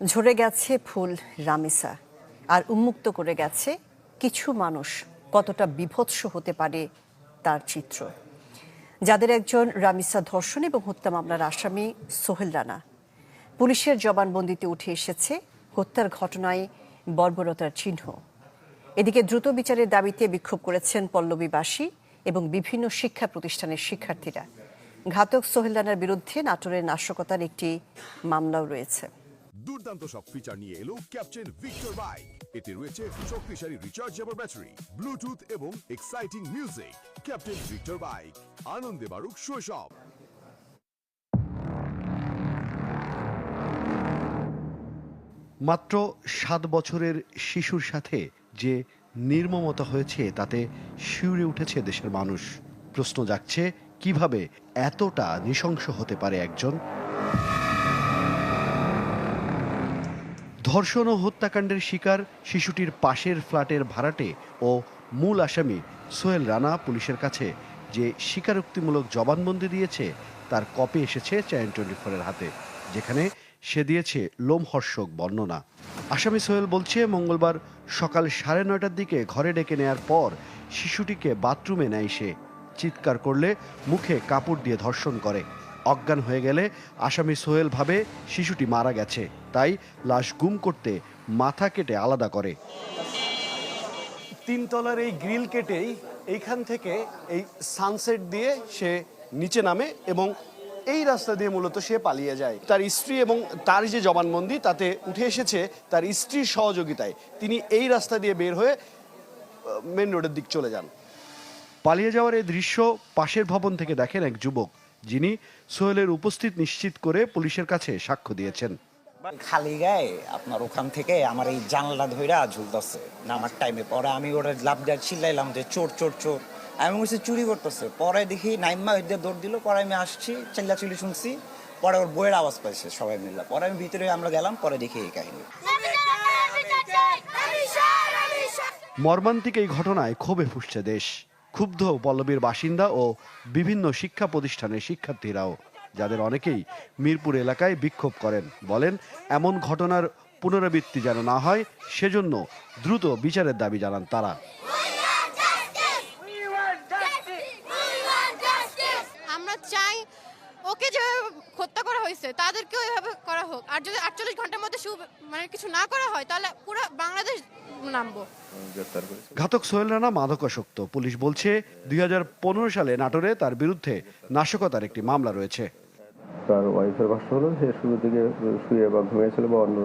ঝরে গেছে ফুল রামিসা, আর উন্মুক্ত করে গেছে কিছু মানুষ কতটা বীভৎস হতে পারে তার চিত্র। যাদের একজন রামিসা ধর্ষণ এবং হত্যা মামলার আসামি সোহেল রানা। পুলিশের জবানবন্দিতে উঠে এসেছে হত্যার ঘটনায় বর্বরতার চিহ্ন। এদিকে দ্রুত বিচারের দাবিতে বিক্ষোভ করেছেন পল্লবীবাসী এবং বিভিন্ন শিক্ষা প্রতিষ্ঠানের শিক্ষার্থীরা। ঘাতক সোহেল রানার বিরুদ্ধে নাটোরের নাশকতার একটি মামলাও রয়েছে। দুর্দান্ত সব ফিচার নিয়ে এলো ক্যাপ্টেন ভিক্টর বাইক। এতে রয়েছে শক্তিশালী রিচার্জেবল ব্যাটারি, ব্লুটুথ এবং exciting music. Captain Victor bike, আনন্দে বাড়ুক শৈশব। মাত্র 7 বছরের শিশুর সাথে যে নির্মমতা হয়েছে তাতে শিউরে উঠেছে দেশের মানুষ। প্রশ্ন জাগছে, কিভাবে এতটা নৃশংস হতে পারে একজন? ধর্ষণ ও হত্যাকাণ্ডের শিকার শিশুটির পাশের ফ্ল্যাটের ভাড়াটে ও মূল আসামি সোহেল রানা পুলিশের কাছে যে স্বীকারোক্তিমূলক জবানবন্দি দিয়েছে তার কপি এসেছে চ্যানেল 24-এর হাতে, যেখানে সে দিয়েছে লোমহর্ষক বর্ণনা। আসামি সোহেল বলছে, মঙ্গলবার সকাল 9:30টার দিকে ঘরে ডেকে নেয়ার পর শিশুটিকে বাথরুমে নেয় সে। চিৎকার করলে মুখে কাপড় দিয়ে ধর্ষণ করে। অজ্ঞান হয়ে গেলে আসামি সোহেল ভাবে শিশুটি মারা গেছে, তাই লাশ গুম করতে মাথা কেটে আলাদা করে। 3 তলার এই গ্রিল কেটেই এইখান থেকে এই সানসেট দিয়ে সে নিচে নামে এবং এই রাস্তা দিয়ে মূলত সে পালিয়ে যায়। তার স্ত্রী এবং তার যে জবানবন্দি তাতে উঠে এসেছে তার স্ত্রীর সহযোগিতায় তিনি এই রাস্তা দিয়ে বের হয়ে মেন রোডের দিক চলে যান। পালিয়ে যাওয়ার এই দৃশ্য পাশের ভবন থেকে দেখেন এক যুবক, যিনি সোহেলের উপস্থিত নিশ্চিত করে পুলিশের কাছে সাক্ষ্য দিয়েছেন। খালি গায়ে আপনার ওখান থেকে আমার এই জানলা ধইরা ঝুলতেছে নামার টাইমে। পরে আমি ওরা লাভ দিয়ে চিল্লাইলাম যে চোর চোর চোর। আমি বলছি চুরি করতেছে। পরে দেখি নাইম্মা ওইদিকে দৌড় দিল। পরে আমি আসছি, চিল্লাচিল্লি শুনছি। পরে ওর বইয়ের আওয়াজ পাইছে সবাই মিললা। পরে আমি ভিতরে আমরা গেলাম, পরে দেখি এই কাহিনী। মর্মান্তিক এই ঘটনায় ক্ষোভে ফুঁসছে দেশ। ক্ষুব্ধ পল্লবীর বাসিন্দা ও বিভিন্ন শিক্ষা প্রতিষ্ঠানের শিক্ষার্থীরাও, যাদের অনেকেই মিরপুর এলাকায় বিক্ষোভ করেন। বলেন, এমন ঘটনার পুনরাবৃত্তি যেন না হয়, সেজন্য দ্রুত বিচারের দাবি জানান তারা। আমরা চাই ওকে যেভাবে হত্যা করা হয়েছে তাদেরকেও এভাবে করা হোক। আর যদি 48 ঘন্টার মধ্যে কিছু না করা হয় তাহলে পুরো বাংলাদেশ নামবো। ঘাতক সোহেল রানা মাদকাসক্ত। পুলিশ বলছে 2015 সালে নাটোরে তার বিরুদ্ধে নাশকতার একটি মামলা রয়েছে। তার ওয়াইফের ভাষ্য হলো সে শুরু থেকে শুয়ে বা ঘুমিয়েছিল বা অন্য